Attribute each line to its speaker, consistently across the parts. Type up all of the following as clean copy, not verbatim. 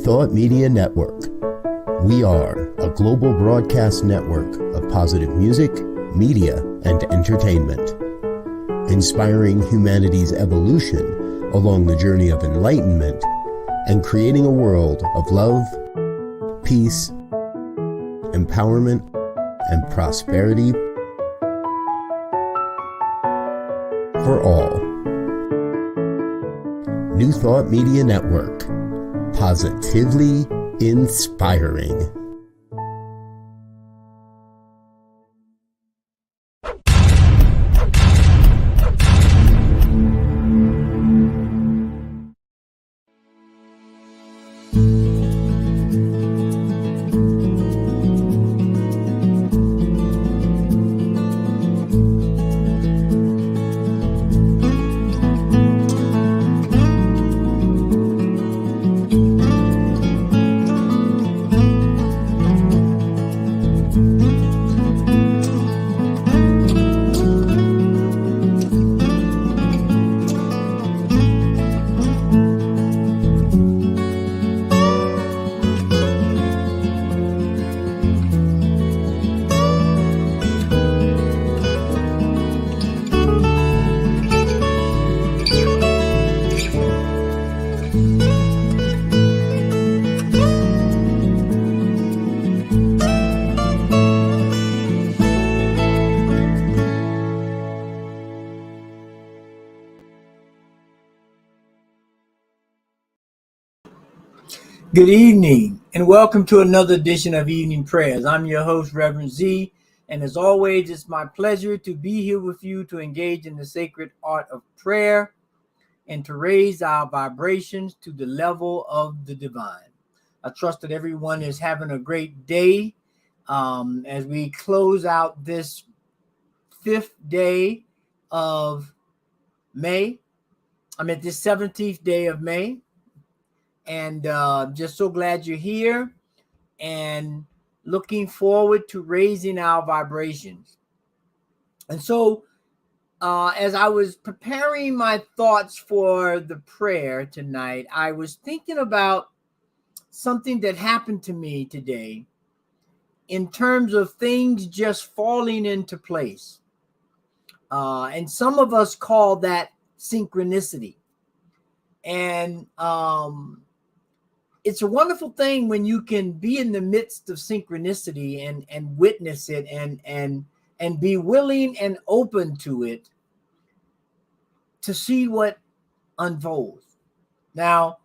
Speaker 1: Thought Media Network. We are a global broadcast network of positive music, media, and entertainment, inspiring humanity's evolution along the journey of enlightenment and creating a world of love, peace, empowerment, and prosperity for all. New Thought Media Network. Positively inspiring.
Speaker 2: Good evening, and welcome to another edition of Evening Prayers. I'm your host, Reverend Z, and as always, it's my pleasure to be here with you to engage in the sacred art of prayer and to raise our vibrations to the level of the divine. I trust that everyone is having a great day as we close out this 5th day of May. I'm at this 17th day of May. And just so glad you're here and looking forward to raising our vibrations. And so as I was preparing my thoughts for the prayer tonight, I was thinking about something that happened to me today in terms of things just falling into place. And some of us call that synchronicity. And it's a wonderful thing when you can be in the midst of synchronicity and witness it and be willing and open to it to see what unfolds. Now,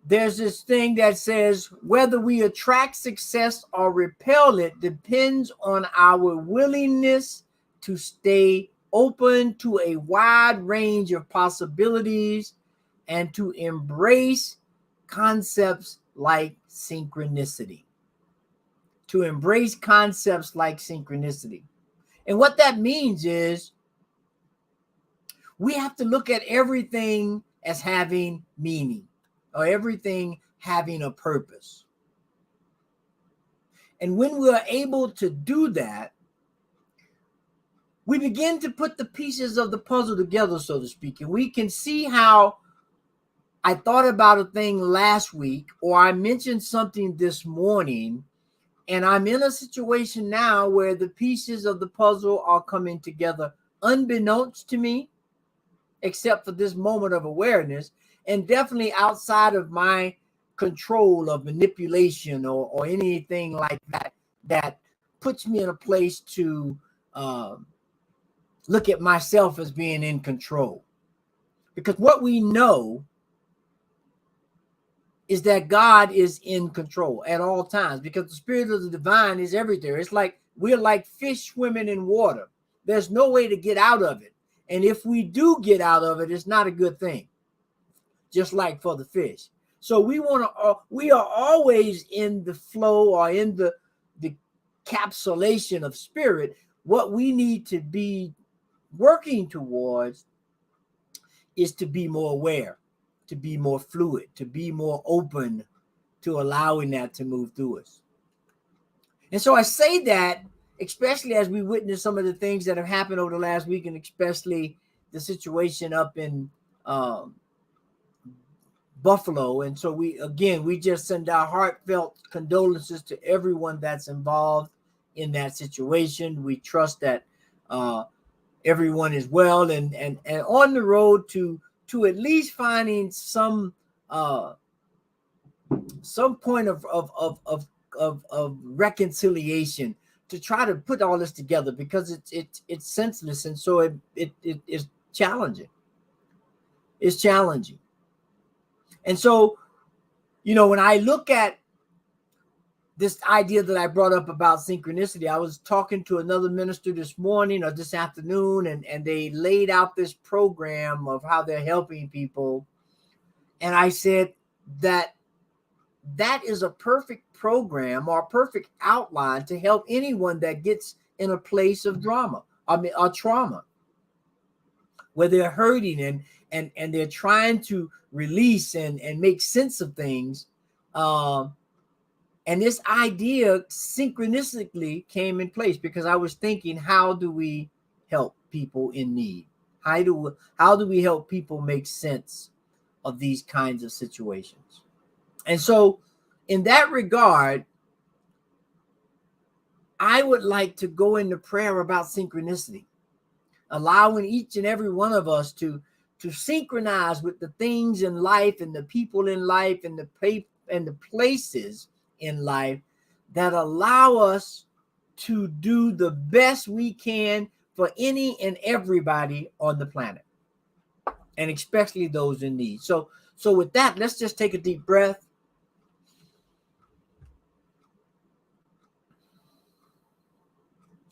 Speaker 2: there's this thing that says whether we attract success or repel it depends on our willingness to stay open to a wide range of possibilities and to embrace concepts like synchronicity. To embrace concepts like synchronicity. And what that means is we have to look at everything as having meaning or everything having a purpose. And when we are able to do that, we begin to put the pieces of the puzzle together, so to speak, and we can see how I thought about a thing last week, or I mentioned something this morning, and I'm in a situation now where the pieces of the puzzle are coming together unbeknownst to me, except for this moment of awareness, and definitely outside of my control of manipulation or anything like that, that puts me in a place to look at myself as being in control. Because what we know is that God is in control at all times, because the spirit of the divine is everywhere. It's like we're like fish swimming in water. There's no way to get out of it. And if we do get out of it, it's not a good thing, just like for the fish. So we are always in the flow or in the capsulation of spirit. What we need to be working towards is to be more aware, to be more fluid, to be more open to allowing that to move through us. And so I say that especially as we witness some of the things that have happened over the last week, and especially the situation up in Buffalo. And so we just send our heartfelt condolences to everyone that's involved in that situation. We trust that everyone is well and on the road to at least finding some point of reconciliation to try to put all this together, because it's senseless, and so it is challenging. It's challenging. And so, when I look at this idea that I brought up about synchronicity, I was talking to another minister this morning or this afternoon, and they laid out this program of how they're helping people. And I said that is a perfect program or a perfect outline to help anyone that gets in a place of trauma, where they're hurting and they're trying to release and make sense of things. And this idea synchronistically came in place because I was thinking, how do we help people in need? How do we help people make sense of these kinds of situations? And so in that regard, I would like to go into prayer about synchronicity, allowing each and every one of us to synchronize with the things in life and the people in life and the places in life that allow us to do the best we can for any and everybody on the planet, and especially those in need. So with that, let's just take a deep breath.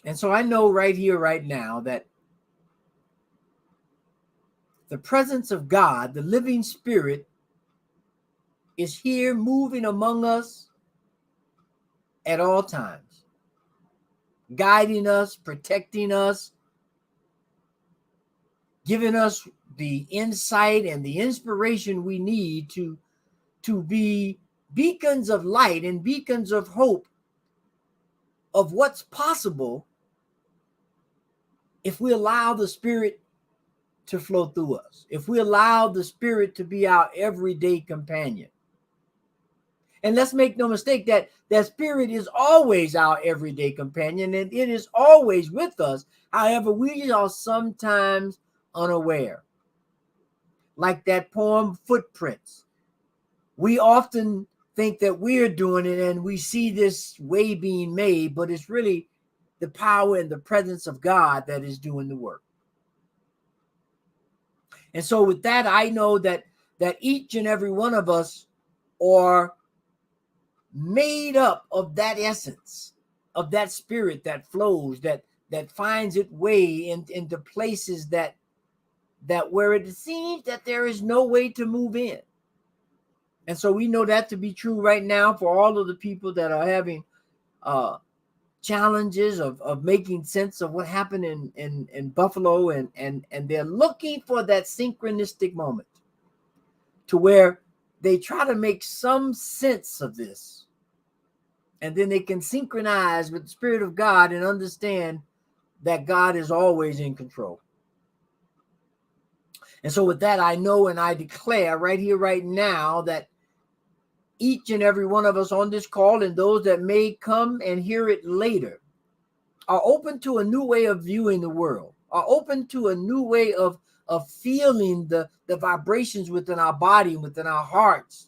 Speaker 2: And so I know right here, right now, that the presence of God, the living Spirit, is here moving among us at all times, guiding us, protecting us, giving us the insight and the inspiration we need to be beacons of light and beacons of hope of what's possible if we allow the Spirit to flow through us, if we allow the Spirit to be our everyday companion. And let's make no mistake that Spirit is always our everyday companion, and it is always with us. However, we are sometimes unaware. Like that poem, Footprints. We often think that we're doing it and we see this way being made, but it's really the power and the presence of God that is doing the work. And so with that, I know that each and every one of us are made up of that essence, of that Spirit that flows, that finds its way into places that where it seems that there is no way to move in. And so we know that to be true right now for all of the people that are having challenges of making sense of what happened in Buffalo, and they're looking for that synchronistic moment to where they try to make some sense of this, and then they can synchronize with the Spirit of God and understand that God is always in control. And so with that, I know and I declare right here, right now, that each and every one of us on this call, and those that may come and hear it later, are open to a new way of viewing the world, are open to a new way of feeling the vibrations within our body and within our hearts,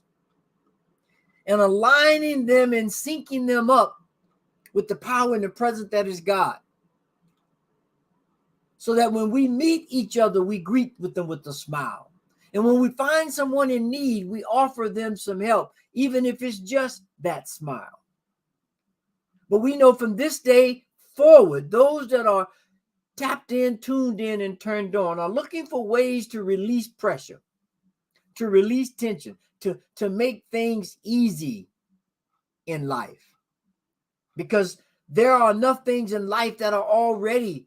Speaker 2: and aligning them and syncing them up with the power and the presence that is God. So that when we meet each other, we greet with them with a smile. And when we find someone in need, we offer them some help, even if it's just that smile. But we know from this day forward, those that are tapped in, tuned in, and turned on are looking for ways to release pressure, to release tension, to make things easy in life. Because there are enough things in life that are already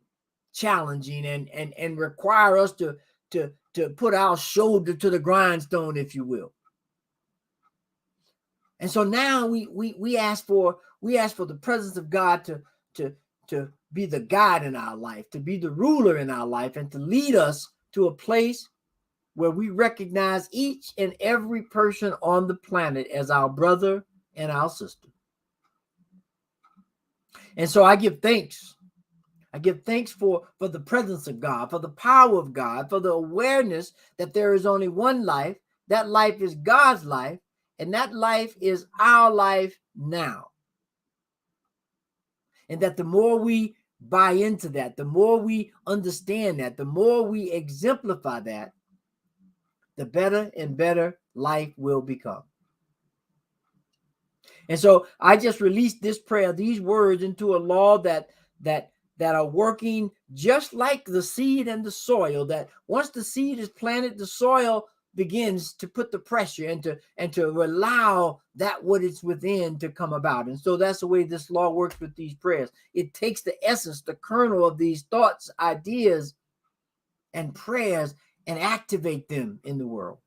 Speaker 2: challenging and require us to put our shoulder to the grindstone, if you will. And so now we ask for the presence of God to be the guide in our life, to be the ruler in our life, and to lead us to a place where we recognize each and every person on the planet as our brother and our sister. And so I give thanks. I give thanks for the presence of God, for the power of God, for the awareness that there is only one life. That life is God's life, and that life is our life now. And that the more we buy into that, the more we understand that, the more we exemplify that, the better and better life will become. And so I just released this prayer, these words, into a law that are working just like the seed and the soil, that once the seed is planted, the soil begins to put the pressure and to allow that what is within to come about. And so that's the way this law works with these prayers. It takes the essence, the kernel of these thoughts, ideas, and prayers and activate them in the world.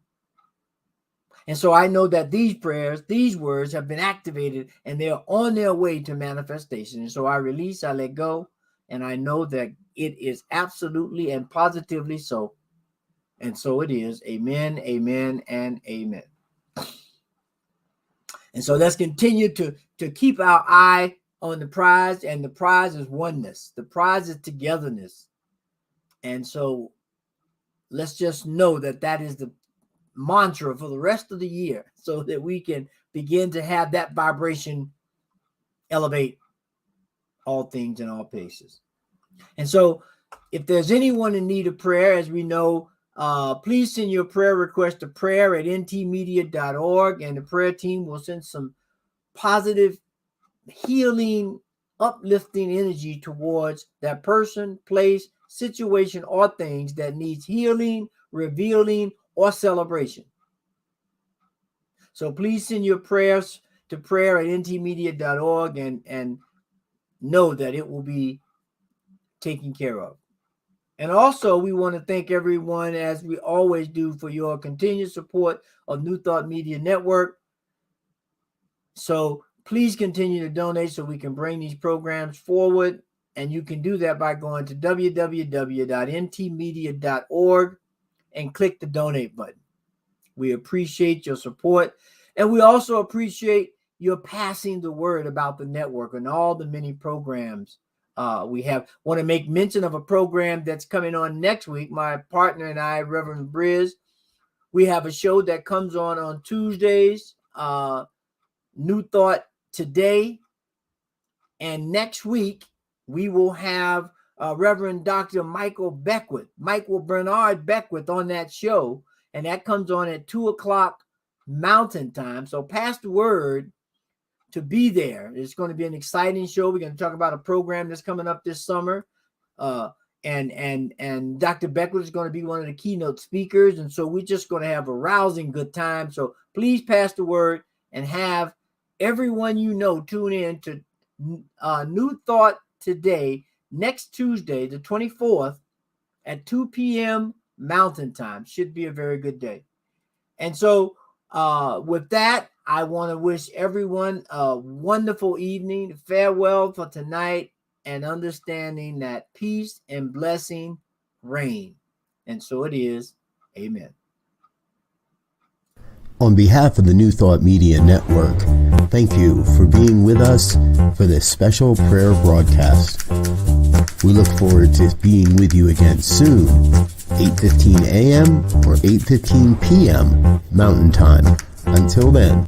Speaker 2: And so I know that these prayers, these words have been activated and they're on their way to manifestation. And so I release, I let go, and I know that it is absolutely and positively so. And so it is. Amen, amen, and amen. And so let's continue to keep our eye on the prize, and the prize is oneness. The prize is togetherness. And so let's just know that that is the mantra for the rest of the year, so that we can begin to have that vibration elevate all things in all places. And so if there's anyone in need of prayer, as we know, please send your prayer request to prayer@ntmedia.org, and the prayer team will send some positive, healing, uplifting energy towards that person, place, situation, or things that needs healing, revealing, or celebration. So please send your prayers to prayer@ntmedia.org and know that it will be taken care of. And also, we want to thank everyone, as we always do, for your continued support of New Thought Media Network. So please continue to donate so we can bring these programs forward. And you can do that by going to www.ntmedia.org and click the donate button. We appreciate your support, and we also appreciate your passing the word about the network and all the many programs we have. Want to make mention of a program that's coming on next week. My partner and I, Reverend Briz, we have a show that comes on Tuesdays, New Thought Today, and next week we will have Reverend Dr. Michael Bernard Beckwith on that show, and that comes on at 2:00 Mountain Time. So pass the word to be there. It's going to be an exciting show. We're going to talk about a program that's coming up this summer, and Dr. Beckwith is going to be one of the keynote speakers, and so we're just going to have a rousing good time. So please pass the word and have everyone you know tune in to New Thought Today next Tuesday, the 24th, at 2 p.m. Mountain Time. Should be a very good day. And so with that, I want to wish everyone a wonderful evening. Farewell for tonight, and understanding that peace and blessing reign. And so it is. Amen.
Speaker 1: On behalf of the New Thought Media Network, thank you for being with us for this special prayer broadcast. We look forward to being with you again soon, 8:15 a.m. or 8:15 p.m. Mountain Time. Until then.